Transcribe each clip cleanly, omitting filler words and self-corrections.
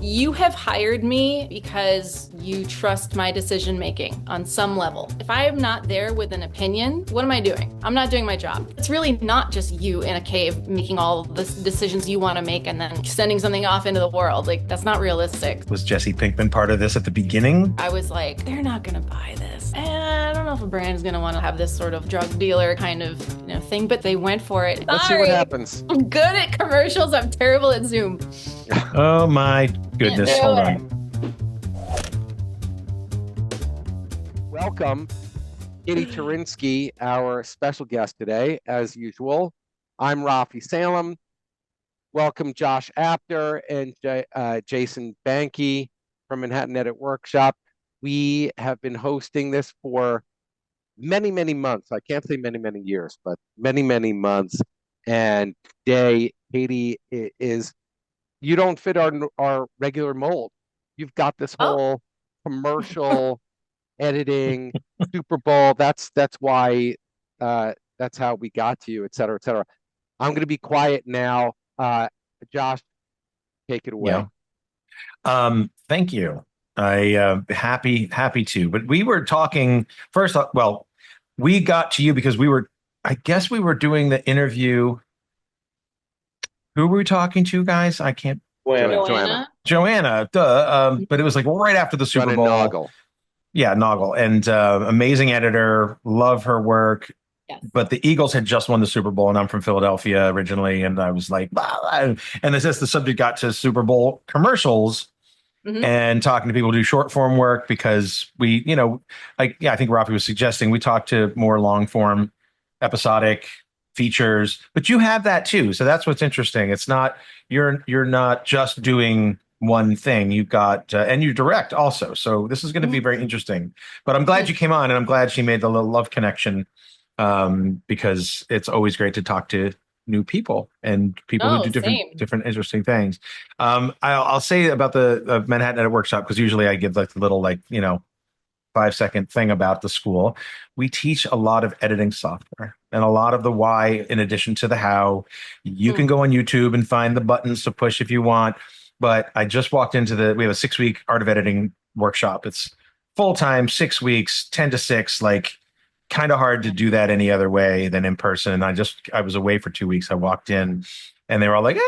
You have hired me because you trust my decision making on some level. If I am not there with an opinion, what am I doing? I'm not doing my job. It's really not just you in a cave making all the decisions you want to make and then sending something off into the world. Like, that's not realistic. Was Jesse Pinkman part of this at the beginning? I was like, they're not going to buy this. And I don't know if a brand is going to want to have this sort of drug dealer kind of thing, but they went for it. Let's see what happens. I'm good at commercials. I'm terrible at Zoom. Oh my goodness. Hold on. Welcome, Katie Turinski, our special guest today, as usual. I'm Rafi Salem. Welcome, Josh Apter and Jason Banke from Manhattan Edit Workshop. We have been hosting this for many, many months. I can't say many, many years, but many, many months. And today, Katie is, you don't fit our regular mold. You've got this whole commercial editing, Super Bowl. That's why that's how we got to you, et cetera, et cetera. I'm going to be quiet now. Josh, take it away. Yeah. Thank you. I happy to. But we were talking first. Well, we got to you because I guess we were doing the interview. Who were we talking to, guys? I can't. Joanna. Duh. But it was like right after the Super Bowl. Noggle. Yeah, Noggle, and amazing editor. Love her work. Yes. But the Eagles had just won the Super Bowl, and I'm from Philadelphia originally, and I was like, and as the subject got to Super Bowl commercials and talking to people who do short form work, because we, I think Rafi was suggesting we talk to more long form, episodic features, but you have that too. So that's what's interesting. It's not you're not just doing one thing. You've got and you direct also. So this is going to be very interesting. But I'm glad you came on, and I'm glad she made the little love connection. Because it's always great to talk to new people and people who do different interesting things. I'll say about the Manhattan Edit Workshop, because usually I give like the little 5-second thing about the school. We teach a lot of editing software and a lot of the why, in addition to the how. You can go on YouTube and find the buttons to push if you want. But I just walked into we have a 6-week art of editing workshop. It's full-time, 6 weeks, 10 to 6, kind of hard to do that any other way than in person. And I was away for 2 weeks. I walked in and they were all like,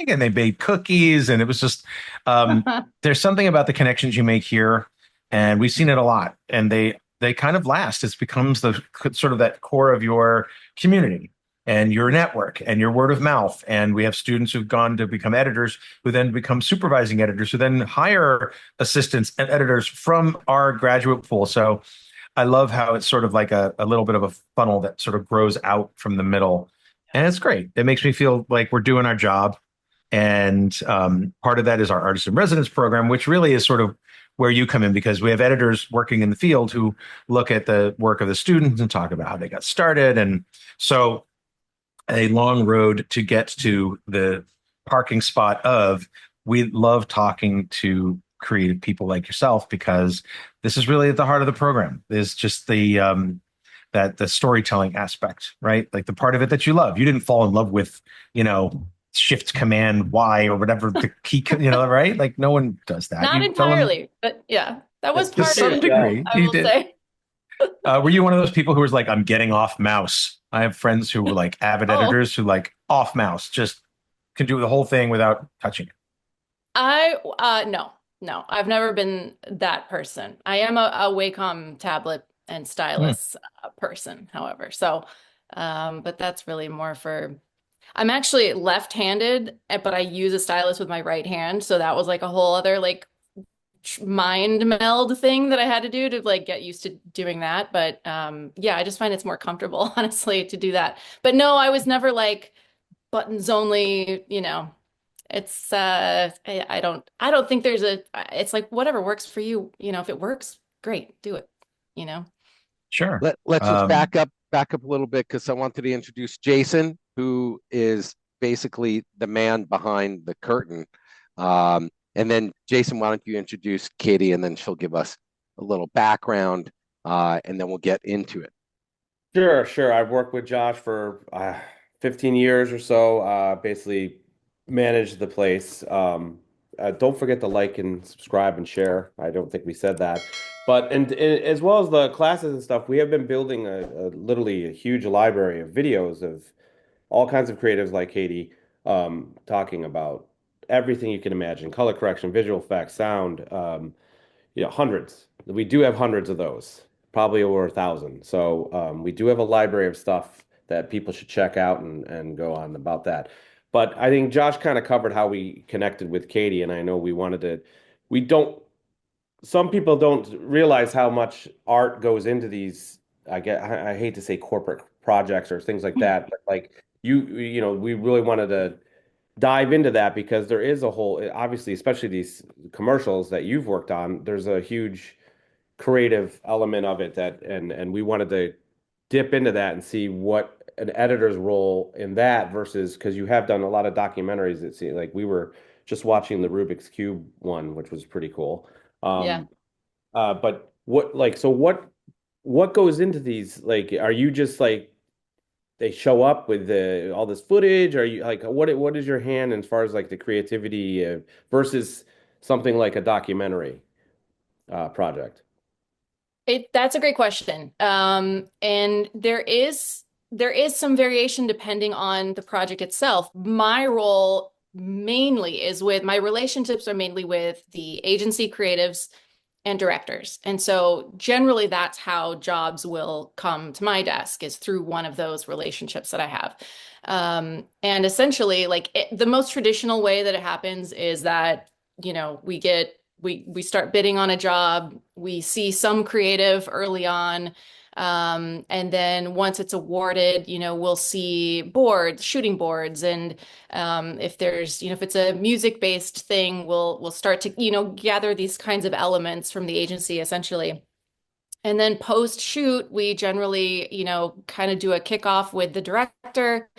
and they made cookies. And it was just, there's something about the connections you make here. And we've seen it a lot, and they kind of last. It becomes the sort of that core of your community and your network and your word of mouth. And we have students who've gone to become editors, who then become supervising editors, who then hire assistants and editors from our graduate pool. So I love how it's sort of like a little bit of a funnel that sort of grows out from the middle. And it's great. It makes me feel like we're doing our job. And part of that is our artist in residence program, which really is sort of where you come in, because we have editors working in the field who look at the work of the students and talk about how they got started. And so a long road to get to the parking spot of, we love talking to creative people like yourself, because this is really at the heart of the program. Is just the storytelling aspect, right? Like the part of it that you love. You didn't fall in love with, Shift Command Y or whatever the key, right? Like no one does that. Not entirely, but yeah, that was part to of it. Degree, I will say. Were you one of those people who was like, I'm getting off mouse? I have friends who were like avid editors who off mouse, just can do the whole thing without touching it. No, I've never been that person. I am a Wacom tablet and stylus person, however. So, but that's really more for, I'm actually left-handed, but I use a stylus with my right hand. So that was like a whole other mind meld thing that I had to do to get used to doing that. But yeah, I just find it's more comfortable, honestly, to do that. But no, I was never buttons only, It's I don't think it's whatever works for you, if it works, great, do it, Sure. Let's just back up a little bit, because I wanted to introduce Jason, who is basically the man behind the curtain. And then Jason, why don't you introduce Katie, and then she'll give us a little background, and then we'll get into it. Sure. I've worked with Josh for 15 years or so, basically managed the place. don't forget to like and subscribe and share. I don't think we said that. But and as well as the classes and stuff, we have been building literally a huge library of videos of all kinds of creatives like Katie, talking about everything you can imagine, color correction, visual effects, sound, hundreds. We do have hundreds of those, probably over 1,000. So we do have a library of stuff that people should check out and go on about that. But I think Josh kind of covered how we connected with Katie, and I know we don't, some people don't realize how much art goes into these, I hate to say corporate projects or things like that, but like we really wanted to dive into that because there is a whole, obviously, especially these commercials that you've worked on, there's a huge creative element of it and we wanted to dip into that and see what an editor's role in that versus because you have done a lot of documentaries that see like we were just watching the Rubik's Cube one, which was pretty cool. Yeah. But what goes into these? Like, are you just like they show up with all this footage? Are you like what is your hand as far as like the creativity versus something like a documentary project? That's a great question. And there is some variation depending on the project itself. My role mainly is with my relationships are mainly with the agency creatives and directors. And so generally that's how jobs will come to my desk is through one of those relationships that I have. And essentially the most traditional way that it happens is that, we start bidding on a job, we see some creative early on. And then once it's awarded, we'll see boards, shooting boards. And if there's, if it's a music-based thing, we'll start to, gather these kinds of elements from the agency essentially. And then post shoot, we generally, kind of do a kickoff with the director,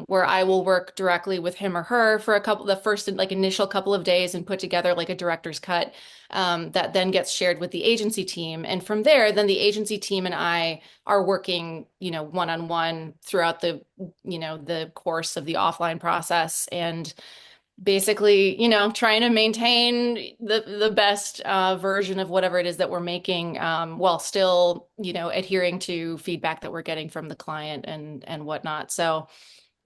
where I will work directly with him or her for the first initial couple of days and put together like a director's cut, that then gets shared with the agency team. And from there, then the agency team and I are working, one-on-one throughout the course of the offline process and basically, trying to maintain the best version of whatever it is that we're making, while still, adhering to feedback that we're getting from the client and whatnot. So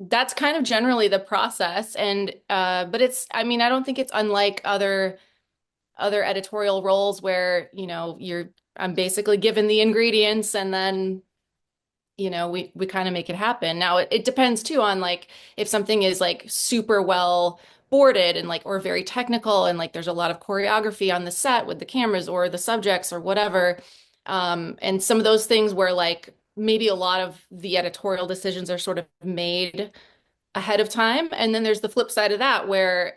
that's kind of generally the process. And but I don't think it's unlike other editorial roles where, I'm basically given the ingredients and then we kind of make it happen. Now it depends too on if something is super well boarded and or very technical and there's a lot of choreography on the set with the cameras or the subjects or whatever. And some of those things where maybe a lot of the editorial decisions are sort of made ahead of time. And then there's the flip side of that where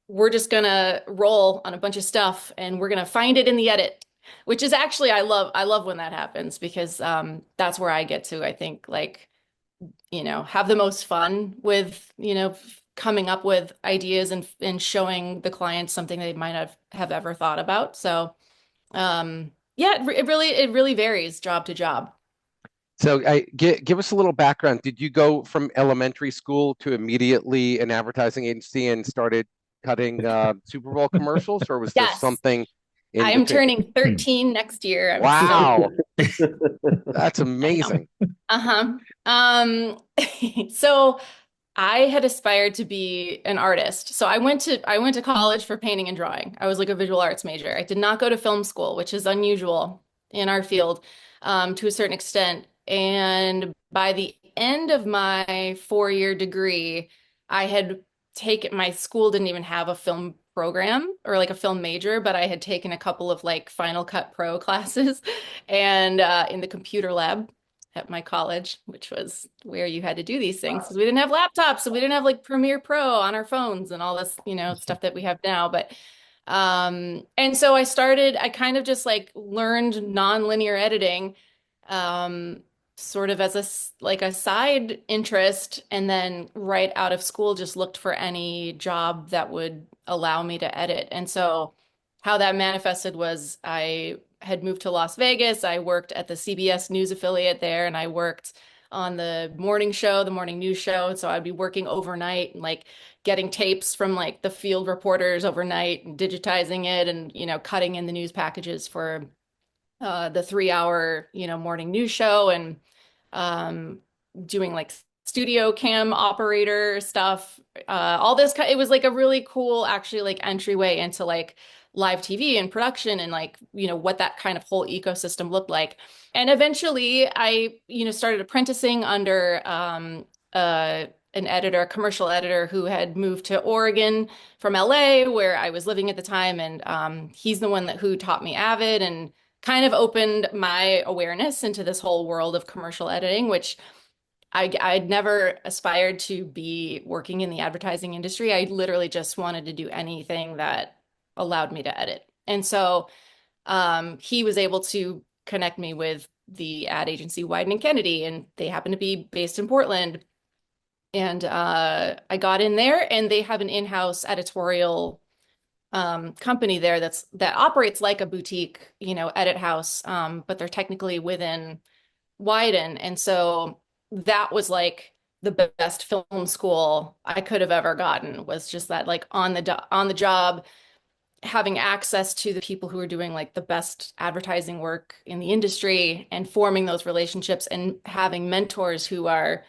we're just gonna roll on a bunch of stuff and we're gonna find it in the edit, which is actually I love when that happens because that's where I get to, I think, have the most fun with, coming up with ideas and showing the clients something they might have ever thought about. So yeah, it really varies job to job. So give us a little background. Did you go from elementary school to immediately an advertising agency and started cutting Super Bowl commercials, or was there Yes. something in I am between? turning 13 next year. Wow. That's amazing. So I had aspired to be an artist. So I went to college for painting and drawing. I was a visual arts major. I did not go to film school, which is unusual in our field, to a certain extent. And by the end of my 4-year degree, I had my school didn't even have a film program or a film major, but I had taken a couple of Final Cut Pro classes and in the computer lab at my college, which was where you had to do these things because we didn't have laptops, so we didn't have Premiere Pro on our phones and all this, stuff that we have now. But and so I kind of just learned nonlinear editing, sort of as a side interest, and then right out of school just looked for any job that would allow me to edit. And so how that manifested was I had moved to Las Vegas. I worked at the CBS News affiliate there, and I worked on the morning show, the morning news show. And so I'd be working overnight and like getting tapes from like the field reporters overnight and digitizing it and, cutting in the news packages for the 3 hour, morning news show and doing like studio cam operator stuff, all this. It was like a really cool, actually, like entryway into like live TV and production and like, what that kind of whole ecosystem looked like. And eventually I, started apprenticing under an editor, a commercial editor who had moved to Oregon from LA, where I was living at the time. And he's the one who taught me Avid and kind of opened my awareness into this whole world of commercial editing, which I'd never aspired to be working in the advertising industry. I literally just wanted to do anything that allowed me to edit. And so he was able to connect me with the ad agency Wieden and Kennedy, and they happen to be based in Portland. And I got in there, and they have an in-house editorial company there that operates like a boutique, edit house, but they're technically within Wieden. And so that was like the best film school I could have ever gotten, was just that like on the job, having access to the people who are doing like the best advertising work in the industry and forming those relationships and having mentors who are,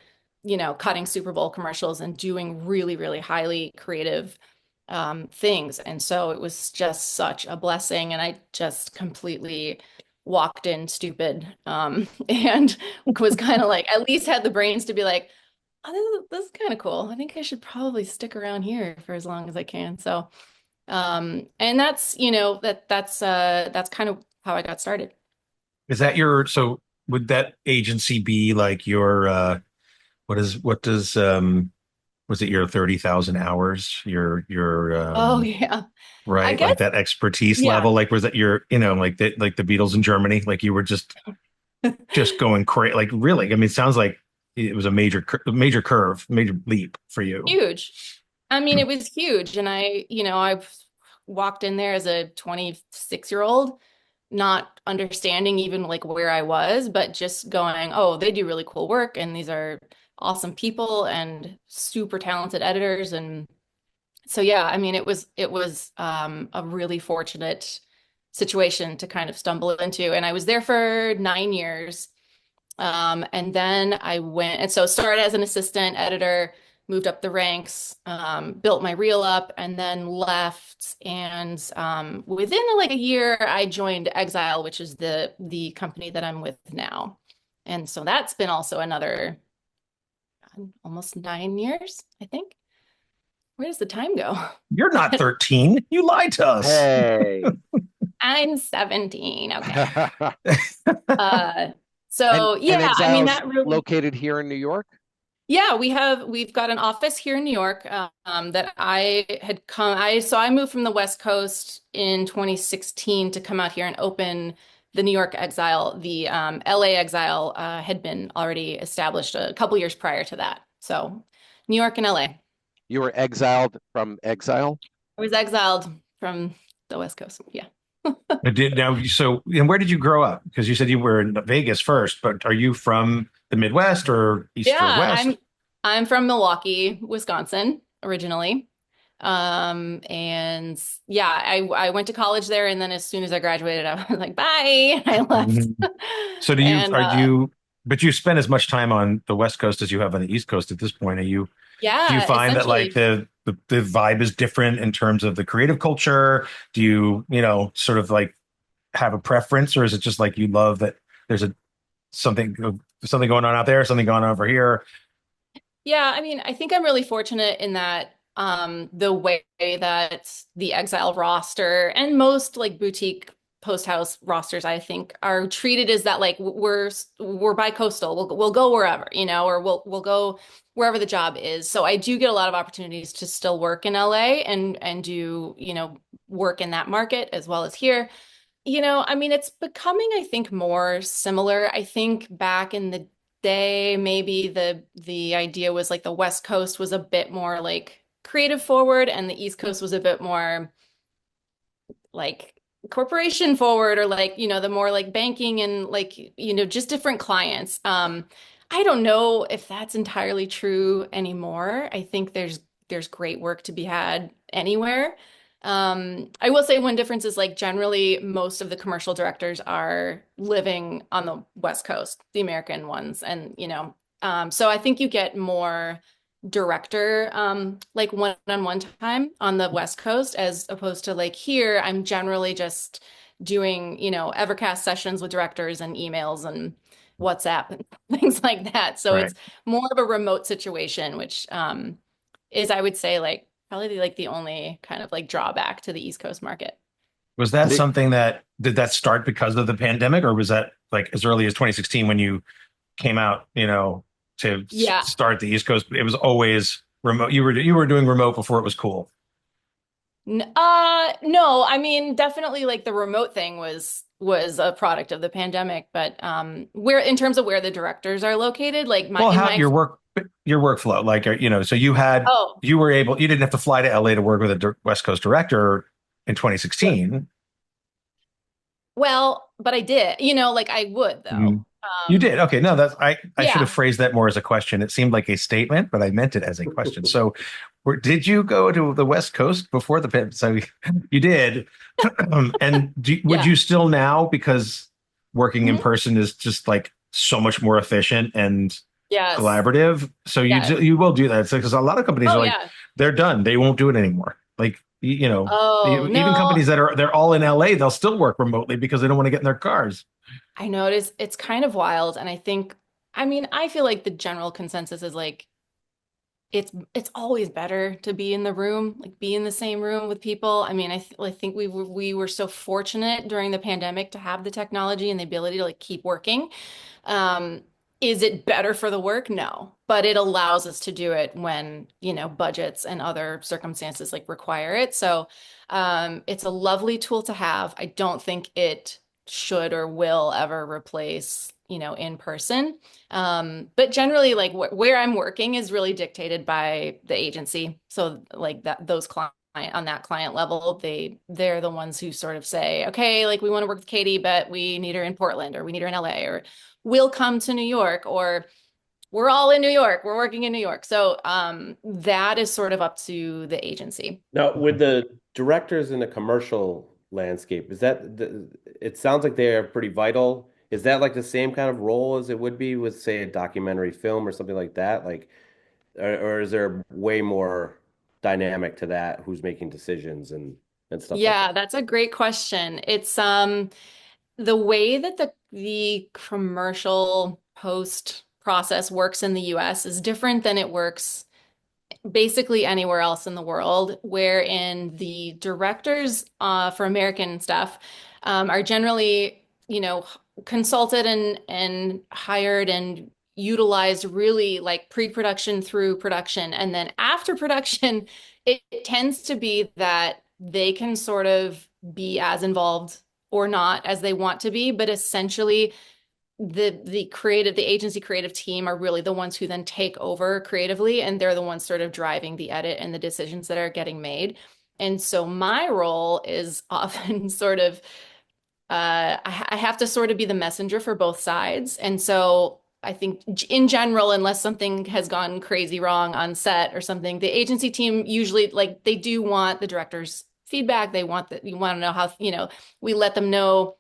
cutting Super Bowl commercials and doing really, really highly creative things. And so it was just such a blessing. And I just completely walked in stupid and was kind of like, at least had the brains to be like, oh, this is kind of cool. I think I should probably stick around here for as long as I can. So and that's, that's kind of how I got started. Is that so would that agency be like your what does was it your 30,000 hours? Oh yeah. I Right? guess, Like that expertise yeah. level? Like was that like the Beatles in Germany? Like you were just going crazy, like really? I mean, it sounds like it was a major curve, major leap for you. Huge. I mean, it was huge. And I walked in there as a 26-year-old, not understanding even like where I was, but just going, oh, they do really cool work. And these are awesome people and super talented editors. And so, yeah, I mean, it was a really fortunate situation to kind of stumble into. And I was there for 9 years. And then I went, and so started as an assistant editor, moved up the ranks, built my reel up, and then left. And within like a year, I joined Exile, which is the company that I'm with now. And so that's been also another almost 9 years, I think. Where does the time go? You're not 13. You lied to us. Hey. I'm 17. Okay. And Yeah, I mean, Exile's that really. located here in New York? Yeah, we've got an office here in New York that I had so I moved from the West Coast in 2016 to come out here and open the New York Exile. The LA Exile had been already established a couple years prior to that. So New York and LA. You were exiled from Exile? I was exiled from the West Coast. Yeah. And where did you grow up? Because you said you were in Vegas first, but are you from the Midwest or East or Yeah, West? I'm from Milwaukee, Wisconsin, originally. And yeah, I went to college there, and then as soon as I graduated, I was like, bye, I left. So but you spend as much time on the West Coast as you have on the East Coast at this point. Do you Yeah, find that like essentially. the vibe is different in terms of the creative culture? Do you, sort of like have a preference, or is it just like you love that there's something going on out there, something going on over here? Yeah, I mean, I think I'm really fortunate in that the way that the Exile roster and most like boutique post house rosters, I think, are treated is that like we're bi-coastal. We'll go wherever, or we'll go wherever the job is. So I do get a lot of opportunities to still work in LA and do, work in that market as well as here. I mean, it's becoming, I think, more similar. I think back in the day, maybe the idea was like the West Coast was a bit more like creative forward, and the East Coast was a bit more like corporation forward, or like, the more like banking and like, just different clients. I don't know if that's entirely true anymore. I think there's great work to be had anywhere. I will say one difference is like generally most of the commercial directors are living on the West Coast, the American ones, and so I think you get more director like one-on-one time on the West Coast as opposed to like here, I'm generally just doing, Evercast sessions with directors and emails and WhatsApp and things like that. So Right. it's more of a remote situation, which is I would say like probably like the only kind of like drawback to the East Coast market. Was that The- something did that start because of the pandemic, or was that like as early as 2016 when you came out, to Yeah. start the East Coast? It was always remote. You were doing remote before it was cool. No, I mean definitely like the remote thing was a product of the pandemic, but where in terms of where the directors are located, like my Well, in how my your workflow, like, so oh you didn't have to fly to LA to work with a West Coast director in 2016. well, but I did, like I would though. You did. Okay. No, I should have Yeah. phrased that more as a question. It seemed like a statement, but I meant it as a question. So, did you go to the West Coast before the pandemic? So you did. And would Yeah. you still now, because working in Mhm. person is just like so much more efficient and Yes. collaborative. So Yes. you will do that. Because a lot of companies Oh are like, yeah. they're done. They won't do it anymore. Like, Oh even no. companies they're all in LA, they'll still work remotely because they don't want to get in their cars. I know it's kind of wild. And I mean, I feel like the general consensus is like it's always better to be in the room, like be in the same room with people. I mean, I think we were so fortunate during the pandemic to have the technology and the ability to like keep working. Um, is it better for the work? No, but it allows us to do it when, budgets and other circumstances like require it. So, it's a lovely tool to have. I don't think it should or will ever replace, in person. But generally, like where I'm working is really dictated by the agency. So like those clients on that client level, they're the ones who sort of say, okay, like we want to work with Katie, but we need her in Portland or we need her in LA or we'll come to New York or we're all in New York. We're working in New York. So that is sort of up to the agency. Now, with the directors in the commercial landscape, it sounds like they are pretty vital. Is that like the same kind of role as it would be with, say, a documentary film or something like that? Like, or is there way more dynamic to that? Who's making decisions and stuff like that? Yeah, that's a great question. It's the way that the commercial post process works in the US is different than it works basically anywhere else in the world, wherein the directors for American stuff are generally, consulted and hired and utilized really like pre-production through production. And then after production, it tends to be that they can sort of be as involved or not as they want to be, but essentially the agency creative team are really the ones who then take over creatively, and they're the ones sort of driving the edit and the decisions that are getting made. And so my role is often sort of I have to sort of be the messenger for both sides. And so I think in general, unless something has gone crazy wrong on set or something, the agency team usually like they do want the director's feedback. You want to know how, we let them know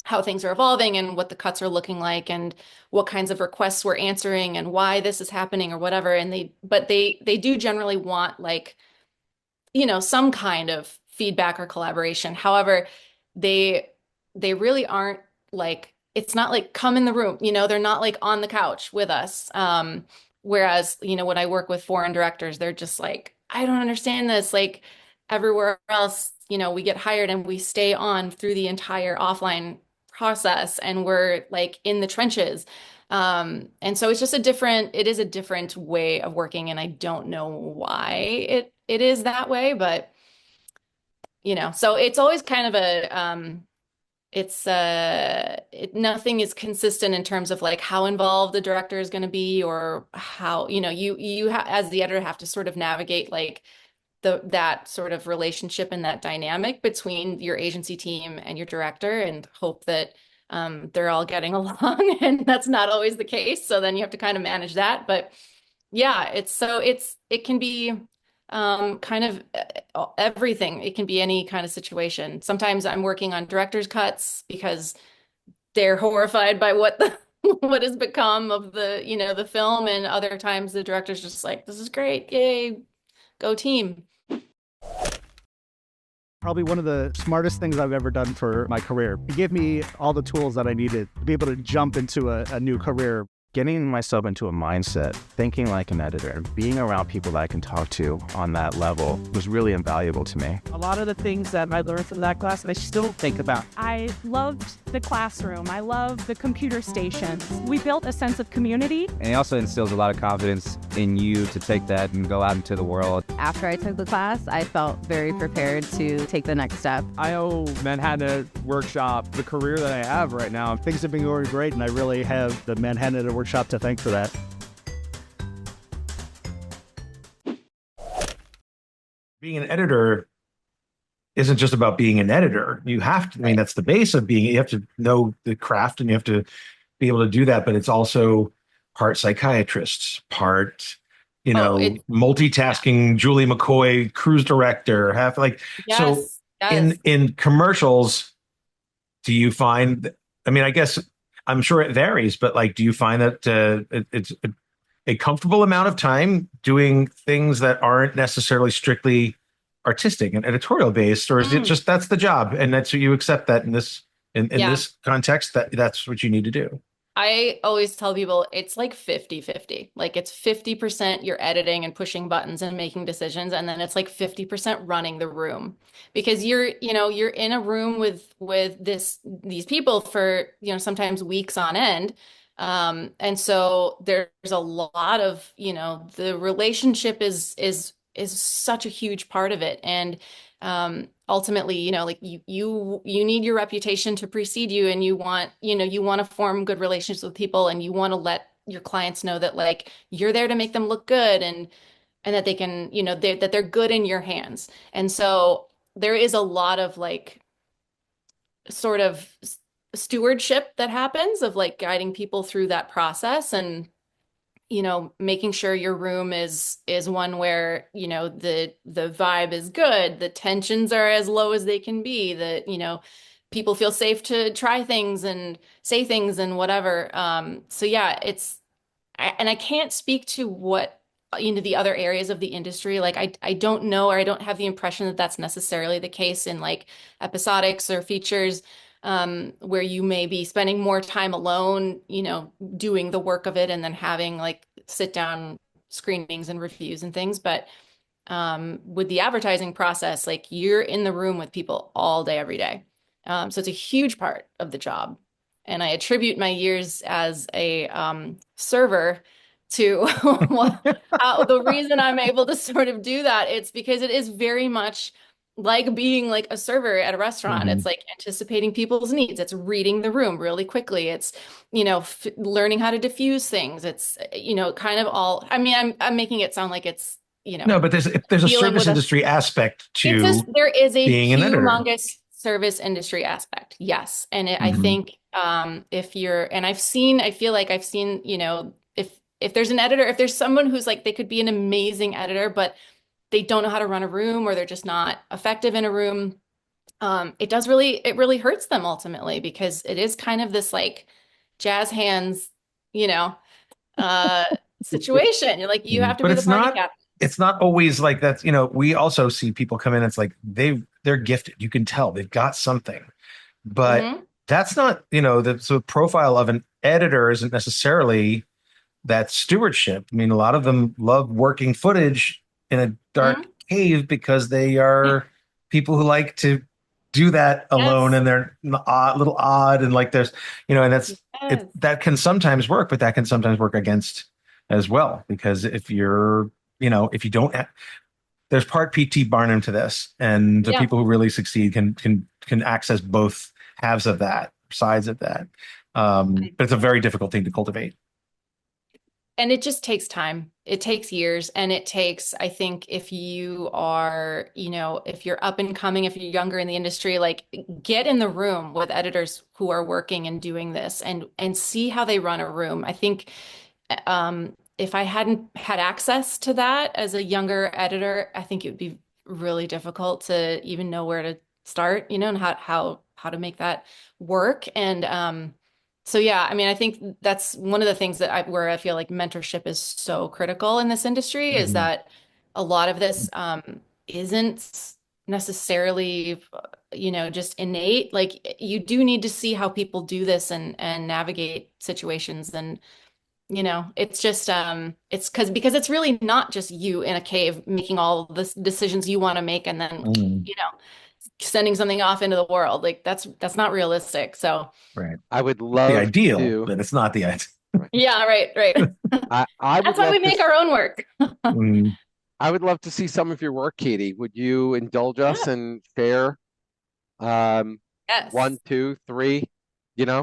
how things are evolving and what the cuts are looking like and what kinds of requests we're answering and why this is happening or whatever. And they do generally want like, some kind of feedback or collaboration. However, they they really aren't like it's not like come in the room, they're not like on the couch with us. Whereas, when I work with foreign directors, they're just like, I don't understand this. Like everywhere else, we get hired and we stay on through the entire offline process and we're like in the trenches. And so it is a different way of working, and I don't know why it is that way, but so it's always kind of nothing is consistent in terms of like how involved the director is going to be or how, as the editor have to sort of navigate like that sort of relationship and that dynamic between your agency team and your director and hope that they're all getting along, and that's not always the case. So then you have to kind of manage that. But yeah, it can be kind of everything. It can be any kind of situation. Sometimes I'm working on director's cuts because they're horrified by what the what has become of the, the film, and other times the director's just like, this is great, yay, go team. Probably one of the smartest things I've ever done for my career. It gave me all the tools that I needed to be able to jump into a new career. Getting myself into a mindset, thinking like an editor, and being around people that I can talk to on that level was really invaluable to me. A lot of the things that I learned from that class, I still think about. I loved the classroom. I loved the computer stations. We built a sense of community. And it also instills a lot of confidence in you to take that and go out into the world. After I took the class, I felt very prepared to take the next step. I owe Manhattan Workshop the career that I have right now. Things have been going great, and I really have the Manhattan Workshop to thank for that. Being an editor isn't just about being an editor. You have to, I mean, that's the base of being, you have to know the craft and you have to be able to do that, but it's also part psychiatrist, part, multitasking, Julie McCoy, cruise director, so in commercials, do you find, I mean, I guess I'm sure it varies, but do you find that it's a comfortable amount of time doing things that aren't necessarily strictly artistic and editorial based, or is it just that's the job and that's what you accept that in this this context that's what you need to do? I always tell people it's like 50-50. Like it's 50% you're editing and pushing buttons and making decisions, and then it's like 50% running the room, because you're in a room with these people for, sometimes weeks on end. And so there's a lot of, the relationship is such a huge part of it. And ultimately, you need your reputation to precede you, and you want to form good relationships with people, and you want to let your clients know that you're there to make them look good, and that they can, that they're good in your hands. And so there is a lot of sort of stewardship that happens of guiding people through that process, and making sure your room is one where, the vibe is good, the tensions are as low as they can be, that, people feel safe to try things and say things and whatever. So yeah, and I can't speak to what, the other areas of the industry. I don't know, or I don't have the impression that that's necessarily the case in episodics or features, where you may be spending more time alone, doing the work of it, and then having sit down screenings and reviews and things. But with the advertising process, you're in the room with people all day, every day. So it's a huge part of the job. And I attribute my years as a server to the reason I'm able to sort of do that. It's because it is very much like being a server at a restaurant. It's anticipating people's needs. It's reading the room really quickly. It's, learning how to diffuse things. It's, kind of all, I mean, I'm making it sound like it's, no, but there's a service industry aspect to there is a being an editor. Humongous service industry aspect. Yes. And I think, if you're, and I feel like I've seen, if there's an editor, if there's someone who's they could be an amazing editor, but they don't know how to run a room, or they're just not effective in a room, it really hurts them ultimately, because it is kind of this jazz hands, situation. You're you have to be the party captain. It's not always like that's, we also see people come in, it's they're gifted. You can tell they've got something, but that's not, the profile of an editor isn't necessarily that stewardship. I mean, a lot of them love working footage in a dark cave because they are people who like to do that alone, and they're a little odd, and there's, and that's that can sometimes work, but that can sometimes work against as well, because if you're, if you don't have, there's part PT Barnum to this, and the people who really succeed can access both halves of that, sides of that. But it's a very difficult thing to cultivate. and it just takes time. It takes years, and it takes, I think, if you are, if you're up and coming, if you're younger in the industry, like get in the room with editors who are working and doing this and see how they run a room. I think if I hadn't had access to that as a younger editor, I think it would be really difficult to even know where to start, and how to make that work. And so yeah, I mean, I think that's one of the things where I feel like mentorship is so critical in this industry, is that a lot of this isn't necessarily, just innate. Like you do need to see how people do this and navigate situations. And it's just it's because it's really not just you in a cave making all the decisions you want to make and then sending something off into the world. Like that's not realistic. So right. I would love the ideal, to, but it's not the ideal. Yeah, right. That's why we make our own work. I would love to see some of your work, Katie. Would you indulge us and share Yes. 1, 2, 3?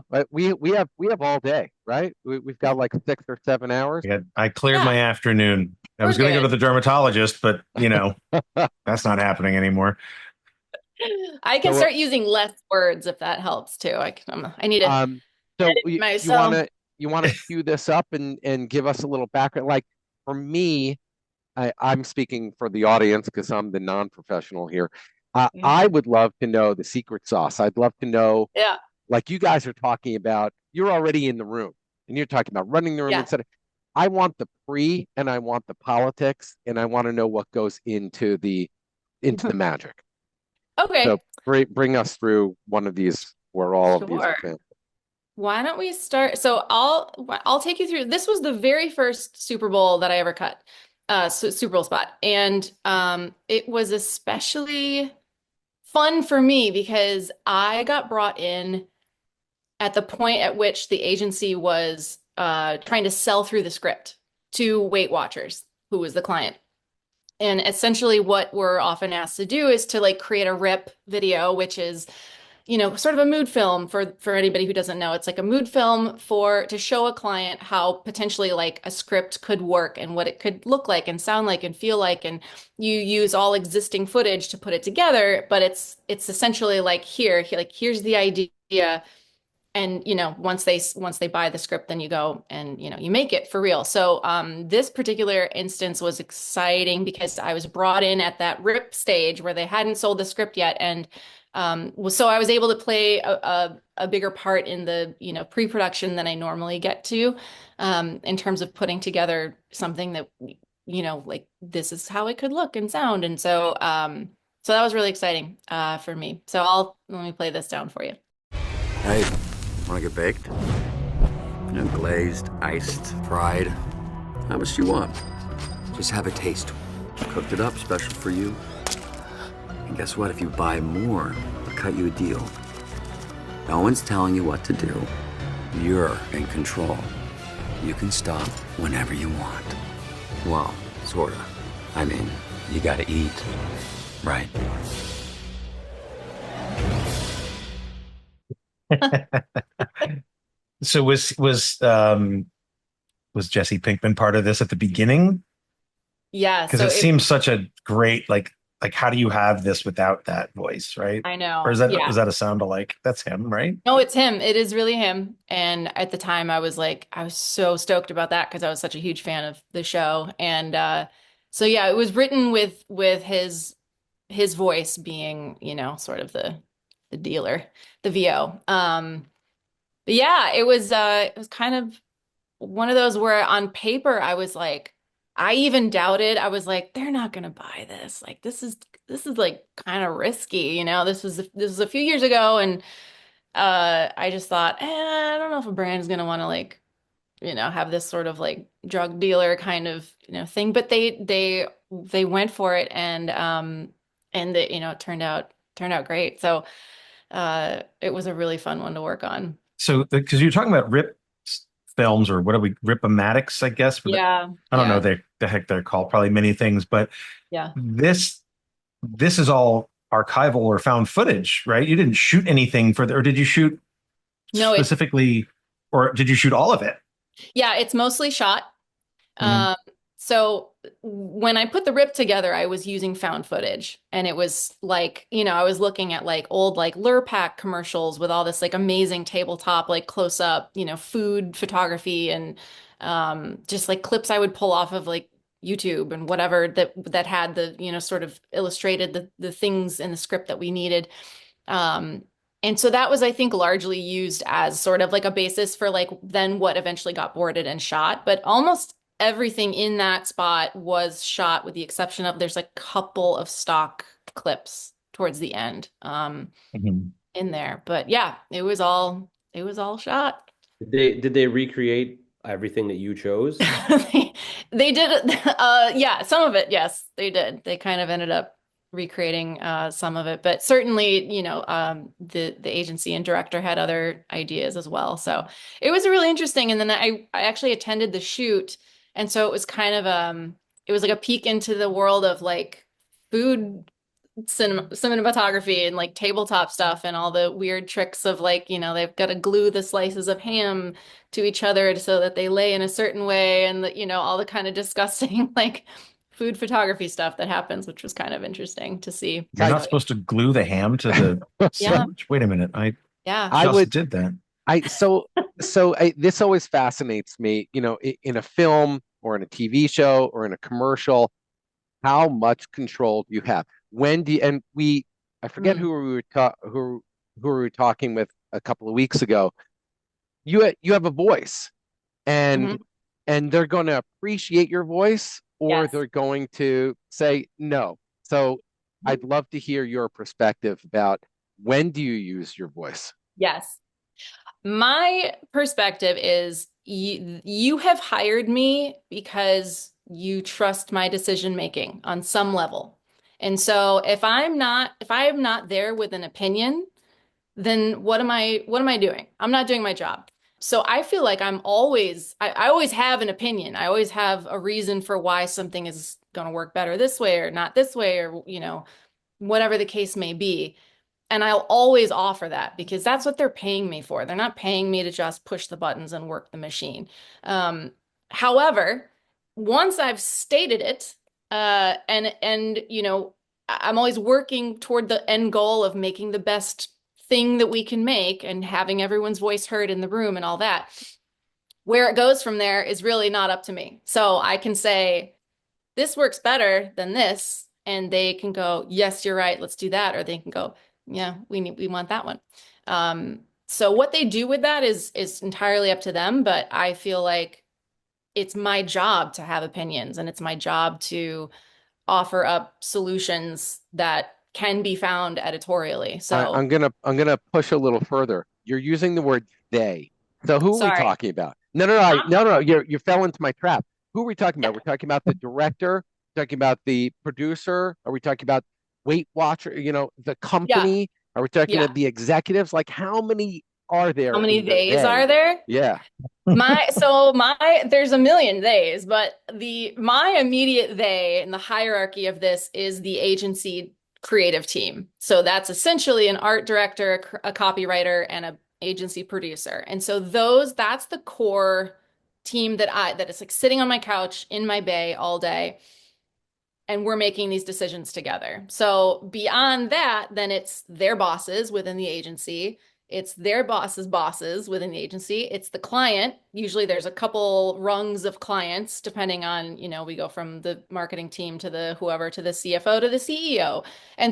But we have all day, right? We've got like 6 or 7 hours. I cleared my afternoon. I was going to go to the dermatologist, but that's not happening anymore. I can start using less words if that helps too. I need to edit myself. You want to cue this up and give us a little background. Like for me, I'm speaking for the audience because I'm the non-professional here. I would love to know the secret sauce. I'd love to know, like you guys are talking about, you're already in the room and you're talking about running the room instead of, I want the pre and I want the politics and I want to know what goes into the magic. Okay. So bring us through one of these where all of these are examples. Why don't we start? So I'll take you through. This was the very first Super Bowl that I ever cut, Super Bowl spot, and it was especially fun for me because I got brought in at the point at which the agency was trying to sell through the script to Weight Watchers, who was the client. And essentially what we're often asked to do is to like create a rip video, which is, sort of a mood film for anybody who doesn't know. It's like a mood film to show a client how potentially like a script could work and what it could look like and sound like and feel like. And you use all existing footage to put it together, but it's essentially like here's the idea. And, once they buy the script, then you go and, you make it for real. So this particular instance was exciting because I was brought in at that rip stage where they hadn't sold the script yet. And so I was able to play a bigger part in the, pre-production than I normally get to in terms of putting together something that, like this is how it could look and sound. And so so that was really exciting for me. So let me play this down for you. Hey. Want to get baked? Glazed, iced, fried. How much do you want? Just have a taste. Cooked it up special for you. And guess what? If you buy more, I'll cut you a deal. No one's telling you what to do. You're in control. You can stop whenever you want. Well, sorta. I mean, you gotta eat, right? So was Jesse Pinkman part of this at the beginning? Yeah, because it seems such a great like how do you have this without that voice, right? I know. Or is that a sound alike? That's him, right? No, it's him. It is really him. And at the time, I was so stoked about that because I was such a huge fan of the show. And so yeah, it was written with his voice being sort of the dealer, the VO. But yeah, it was kind of one of those where on paper I was like, I even doubted. I was like, they're not gonna buy this. Like this is like kind of risky, This was a few years ago, and I just thought, I don't know if a brand is gonna want to like, have this sort of like drug dealer kind of thing. But they went for it, and it turned out great. So it was a really fun one to work on. So because you're talking about rip films, or what are we, rip-o-matics, I guess? Yeah. I don't know the heck they're called, probably many things, but yeah, this is all archival or found footage, right? You didn't shoot anything or did you shoot specifically, or did you shoot all of it? Yeah, it's mostly shot. So when I put the rip together, I was using found footage, and it was like, I was looking at like old like Lurpak commercials with all this like amazing tabletop, like close up, food photography, and just like clips I would pull off of like YouTube and whatever that had the, sort of illustrated the things in the script that we needed. And so that was, I think, largely used as sort of like a basis for like then what eventually got boarded and shot. But almost everything in that spot was shot, with the exception of there's a couple of stock clips towards the end in there. But yeah, it was all shot. Did they recreate everything that you chose? They did. Yeah, some of it. Yes, they did. They kind of ended up recreating some of it, but certainly, the agency and director had other ideas as well. So it was really interesting. And then I actually attended the shoot, and so it was kind of it was like a peek into the world of like food cinematography and like tabletop stuff and all the weird tricks of like, they've got to glue the slices of ham to each other so that they lay in a certain way, and all the kind of disgusting like food photography stuff that happens, which was kind of interesting to see. You're not supposed to glue the ham to the sandwich. Wait a minute. I did that. This always fascinates me, in a film or in a TV show or in a commercial, how much control do you have? When do you, and I forget who we were talking with a couple of weeks ago. You have a voice, and they're going to appreciate your voice, or they're going to say no. So I'd love to hear your perspective about, when do you use your voice? Yes. My perspective is you have hired me because you trust my decision making on some level. And so if I am not there with an opinion, then what am I doing? I'm not doing my job. So I feel like I always have an opinion. I always have a reason for why something is going to work better this way or not this way, or, whatever the case may be. And I'll always offer that because that's what they're paying me for. They're not paying me to just push the buttons and work the machine. However, once I've stated it, and I'm always working toward the end goal of making the best thing that we can make and having everyone's voice heard in the room and all that. Where it goes from there is really not up to me. So I can say, this works better than this, and they can go, yes, you're right, let's do that. Or they can go, yeah, we want that one. So what they do with that is entirely up to them, but I feel like it's my job to have opinions, and it's my job to offer up solutions that can be found editorially. So I'm gonna push a little further. You're using the word they. So who are we talking about? No. You fell into my trap. Who are we talking about? We're talking about the director. Talking about the producer. Are we talking about Weight Watcher? The company. Are we talking about the executives? Like, how many are there? How many theys are there? Yeah. There's a million theys, but my immediate they in the hierarchy of this is the agency creative team. So that's essentially an art director, a copywriter, and an agency producer. And so that's the core team that is like sitting on my couch in my bay all day, and we're making these decisions together. So beyond that, then it's their bosses within the agency. It's their bosses within the agency. It's the client. Usually there's a couple rungs of clients, depending on, we go from the marketing team to the whoever, to the CFO, to the CEO. And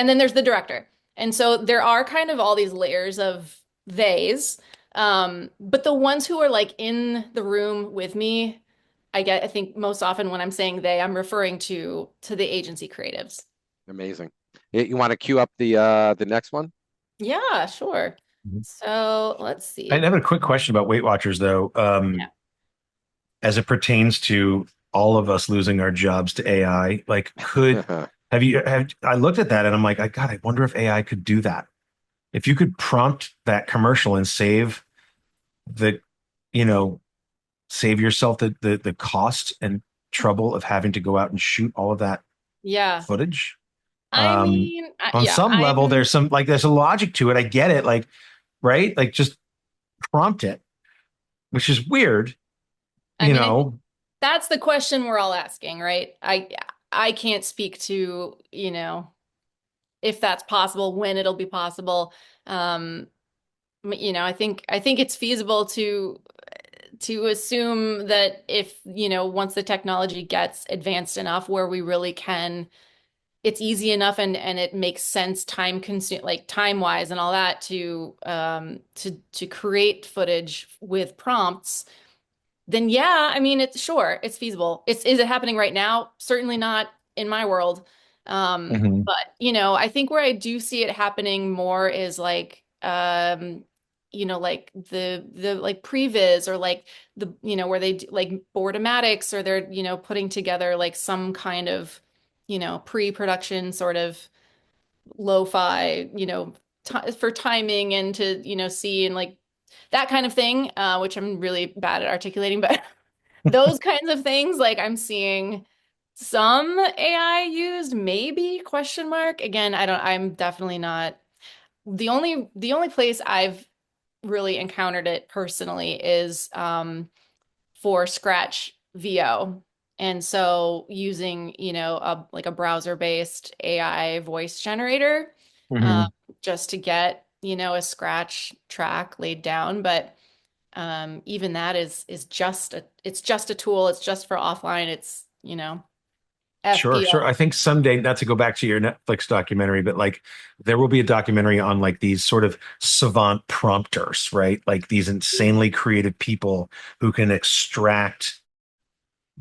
then there's the director. And so there are kind of all these layers of theys. But the ones who are like in the room with me, I think most often when I'm saying they, I'm referring to the agency creatives. Amazing. You want to cue up the next one? Yeah, sure. So let's see. I have a quick question about Weight Watchers, though. As it pertains to all of us losing our jobs to AI, like, I looked at that and I'm like, I wonder if AI could do that. If you could prompt that commercial and save yourself the cost and trouble of having to go out and shoot all of that footage. On some level, there's a logic to it. I get it. Like, right. Like, just prompt it, which is weird, that's the question we're all asking, right? I can't speak to, if that's possible, when it'll be possible. I think it's feasible to assume that if, once the technology gets advanced enough where we really can, it's easy enough and it makes sense time wise and all that to create footage with prompts, then yeah, I mean, it's feasible. Is it happening right now? Certainly not in my world. But I think where I do see it happening more is like like the like previs or like the where they do like boardmatics, or they're putting together like some kind of pre-production sort of lo-fi for timing and to see and like that kind of thing, which I'm really bad at articulating, but those kinds of things, like I'm seeing some AI used, maybe, question mark. Again, I'm definitely not the only place I've really encountered it personally is for Scratch VO. And so using, like a browser-based AI voice generator, just to get, a Scratch track laid down. But even that is just a tool. It's just for offline. It's, Sure, FBO. sure. I think someday, not to go back to your Netflix documentary, but like there will be a documentary on like these sort of savant prompters, right? Like these insanely creative people who can extract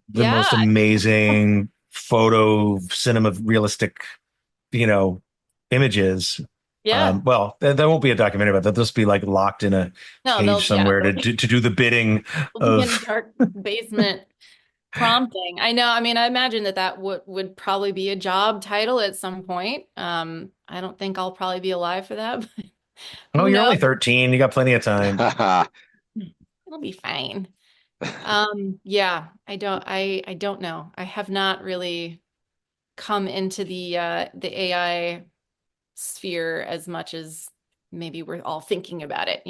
the most amazing photo cinema realistic, images. Yeah. Well, there won't be a documentary, but they'll just be like locked in a cage somewhere to do the bidding they'll be in a of. dark basement prompting. I know. I mean, I imagine that would probably be a job title at some point. I don't think I'll probably be alive for that. Oh, you're only 13. You got plenty of time. It'll be fine. Yeah, I don't know. I have not really come into the AI sphere as much as maybe we're all thinking about it,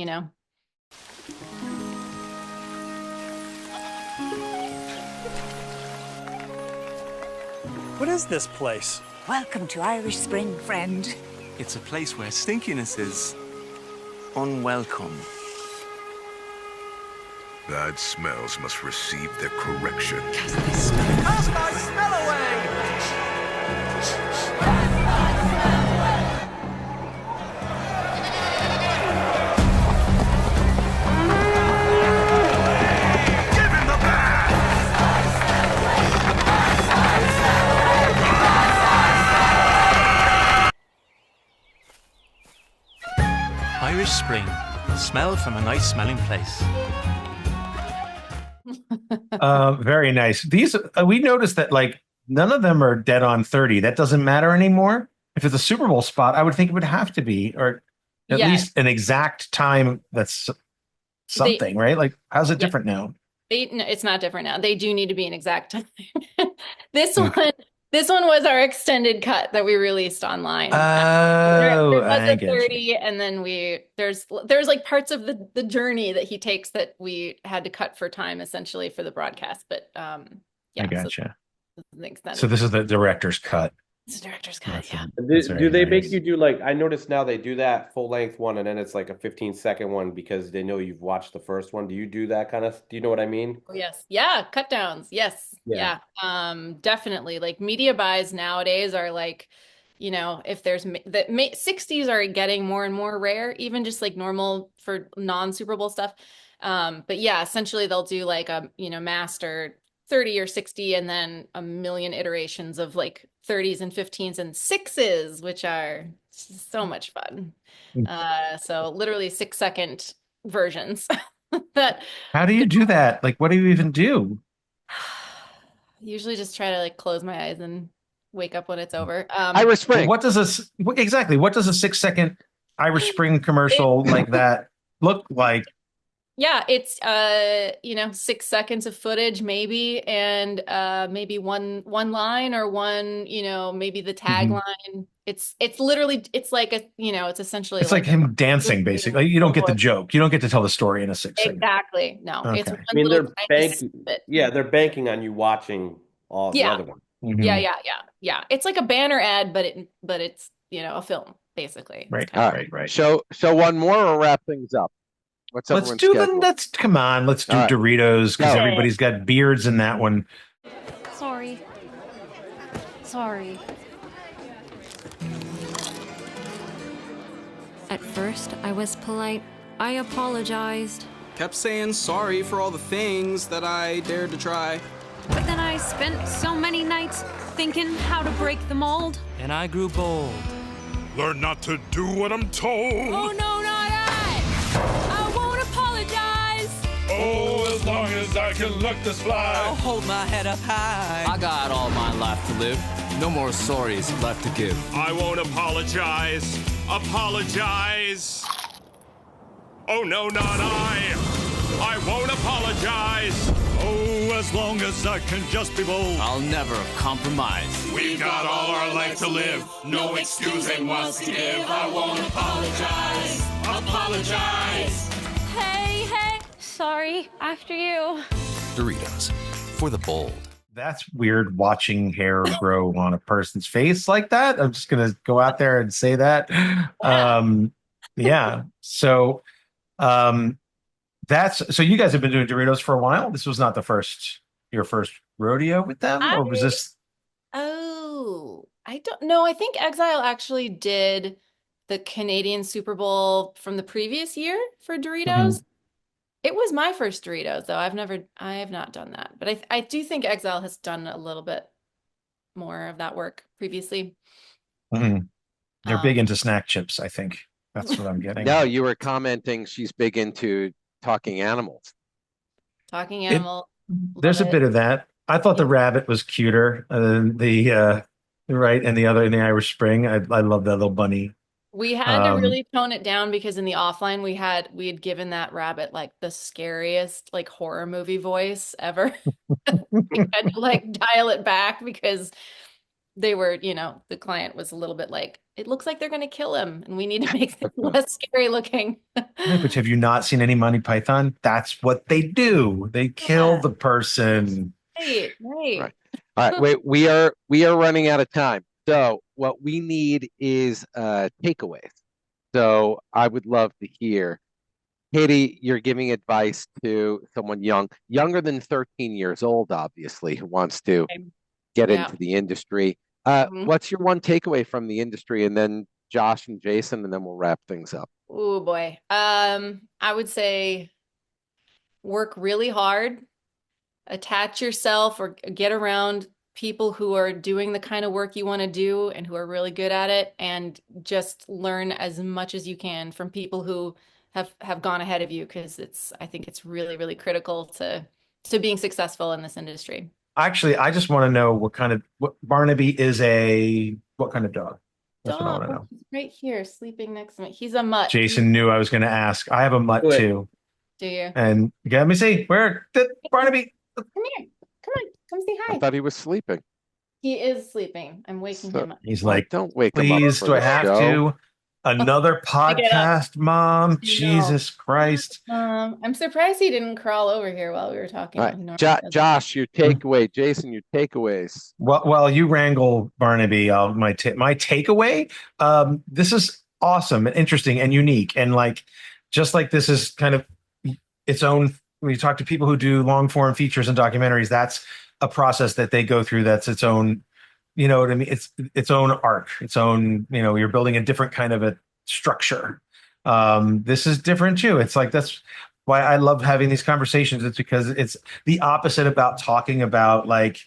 What is this place? Welcome to Irish Spring, friend. It's a place where stinkiness is unwelcome. Bad smells must receive their correction. Cast thy smell away! Irish Spring. Smell from a nice smelling place. Very nice. These we noticed that like none of them are dead on 30. That doesn't matter anymore. If it's a Super Bowl spot, I would think it would have to be, or at least an exact time that's something, right? Like, how's it different now? No, it's not different now. They do need to be an exact time. This one was our extended cut that we released online. There was a 30, and then there's like parts of the journey that he takes that we had to cut for time, essentially, for the broadcast. But yeah, I gotcha. So this is the director's cut. It's a director's cut, yeah. Do they make you do like, I noticed now they do that full length one and then it's like a 15-second one because they know you've watched the first one. Do you do that kind of, do you know what I mean? Oh, yes. Yeah. Cut downs. Yes. Yeah. Definitely. Like media buys nowadays are like, if there's the 60s are getting more and more rare, even just like normal for non-Super Bowl stuff. But yeah, essentially they'll do like a, master 30 or 60 and then a million iterations of like 30s and 15s and 6s, which are so much fun. So literally 6-second versions. How do you do that? Like, what do you even do? Usually just try to like close my eyes and wake up when it's over. Irish Spring. What does a 6-second Irish Spring commercial like that look like? Yeah, it's 6 seconds of footage maybe, and maybe one line or one, maybe the tagline. It's literally it's like it's essentially It's like like him dancing, basically. You don't get the joke. You don't get to tell the story in a 6 second. Exactly. No, it's Okay. one I mean, little they're tiny banking. snippet. Yeah, they're banking on you watching all the Yeah. other ones. Yeah. It's like a banner ad, but it's a film basically. Right. Right. Show one more or wrap things up. What's Let's everyone's do schedule? let's come on. Let's do All right. Doritos because Go. everybody's got beards in that one. Sorry. At first, I was polite. I apologized. Kept saying sorry for all the things that I dared to try. But then I spent so many nights thinking how to break the mold. And I grew bold. Learn not to do what I'm told. Oh, no, not I! I won't apologize! Oh, as long as I can look this fly. I'll hold my head up high. I got all my life to live. No more sorries left to give. I won't apologize. Apologize. Oh, no, not I. I won't apologize. Oh, as long as I can just be bold. I'll never compromise. We've got all our life to live. No excusing what's to give. I won't apologize. Apologize. Hey, sorry, after you. Doritos, for the bold. That's weird watching hair grow on a person's face like that. I'm just going to go out there and say that. Yeah. So, so you guys have been doing Doritos for a while. This was not your first rodeo with them, or was this? Oh, I don't know. I think Exile actually did the Canadian Super Bowl from the previous year for Doritos. It was my first Doritos, though. I have not done that, but I do think Exile has done a little bit more of that work previously. They're big into snack chips, I think. That's what I'm getting. No, you were commenting she's big into talking animals. Talking animal. There's a bit of that. I thought the rabbit was cuter than the right, and the Irish Spring. I love that little bunny. We had to really tone it down because in the offline we had given that rabbit like the scariest like horror movie voice ever. We had to like dial it back because they were, the client was a little bit like, it looks like they're going to kill him and we need to make it less scary looking. But have you not seen any Monty Python? That's what they do. They kill the person. Right. All right. Wait, we are running out of time. So what we need is takeaways. So I would love to hear, Katie, you're giving advice to someone younger than 13 years old, obviously, who wants to get into the industry. What's your one takeaway from the industry? And then Josh and Jason, and then we'll wrap things up. Oh boy. I would say work really hard, attach yourself or get around people who are doing the kind of work you want to do and who are really good at it, and just learn as much as you can from people who have gone ahead of you, because I think it's really, really critical to being successful in this industry. Actually, I just want to know what Barnaby is what kind of dog? That's what I want to know. He's right here, sleeping next to me. He's a mutt. Jason knew I was going to ask. I have a mutt too. Do you? And let me see. Where did Barnaby? Come here. Come say hi. I thought he was sleeping. He is sleeping. I'm waking him up. He's like, don't wake him up. Please, do I have to? Another podcast, Mom? Jesus Christ. I'm surprised he didn't crawl over here while we were talking. Right. Josh, your takeaway. Jason, your takeaways. Well, you wrangle Barnaby. My takeaway. This is awesome and interesting and unique, and just like this is kind of its own. When you talk to people who do long form features and documentaries, that's a process that they go through. That's its own. You know what I mean? It's its own arc, its own, you're building a different kind of a structure. This is different too. It's like, that's why I love having these conversations. It's because it's the opposite about talking about like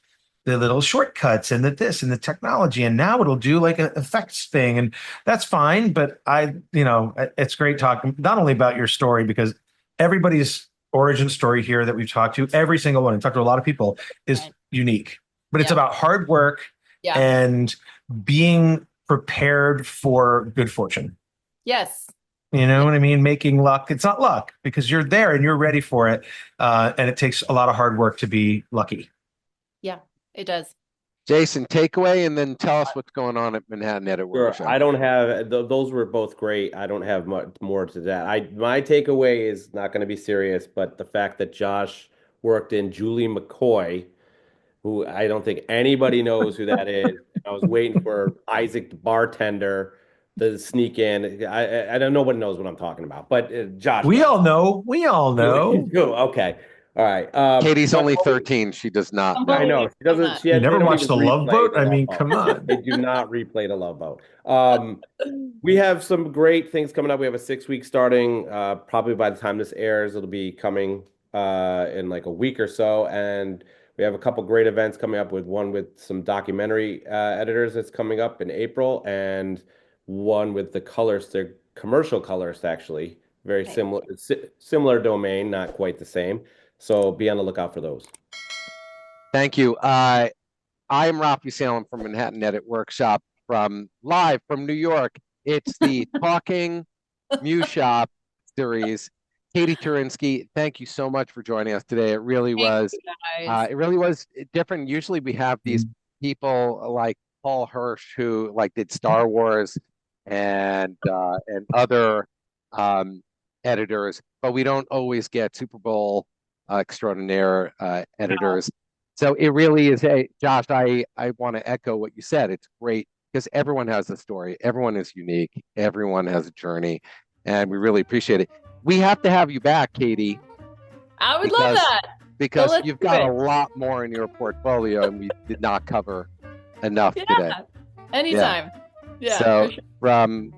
the little shortcuts and this and the technology. And now it'll do like an effects thing. And that's fine. But it's great talking not only about your story, because everybody's origin story here that we've talked to, every single one, and talked to a lot of people, is unique, but it's about hard work. And being prepared for good fortune. Yes. You know what I mean? Making luck. It's not luck because you're there and you're ready for it. And it takes a lot of hard work to be lucky. Yeah, it does. Jason, takeaway, and then tell us what's going on at Manhattan Edit Workshop. I don't have those were both great. I don't have much more to that. My takeaway is not going to be serious, but the fact that Josh worked in Julie McCoy, who I don't think anybody knows who that is. I was waiting for Isaac the bartender to sneak in. I don't. Nobody knows what I'm talking about, but Josh. We all know. Okay. All right. Katie's only 13. She does not know. I know. She doesn't. She You never watched The Love Boat? I mean, come on. They do not replay The Love Boat. We have some great things coming up. We have a 6-week starting. Probably by the time this airs, it'll be coming in like a week or so. And we have a couple great events coming up one with some documentary editors that's coming up in April, and one with the colorist, the commercial colorist, actually. Very similar domain, not quite the same. So be on the lookout for those. Thank you. I am Rafi Salem from Manhattan Edit Workshop, live from New York. It's the Talking MEWShop series. Katie Turinski, thank you so much for joining us today. It really was different. Usually we have these people like Paul Hirsch who did Star Wars and other editors, but we don't always get Super Bowl extraordinaire editors. So it really is. Josh, I want to echo what you said. It's great because everyone has a story. Everyone is unique. Everyone has a journey, and we really appreciate it. We have to have you back, Katie. I would love that. Because you've got a lot more in your portfolio, and we did not cover enough today. Anytime. Yeah. So sure. from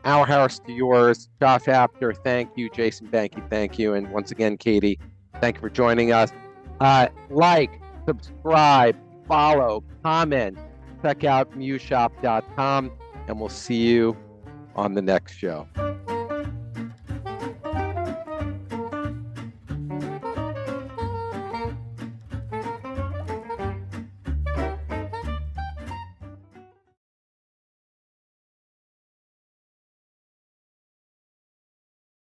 our house to yours, Josh Apter, thank you. Jason Banky, thank you. And once again, Katie, thank you for joining us. Like, subscribe, follow, comment, check out MEWShop.com, and we'll see you on the next show.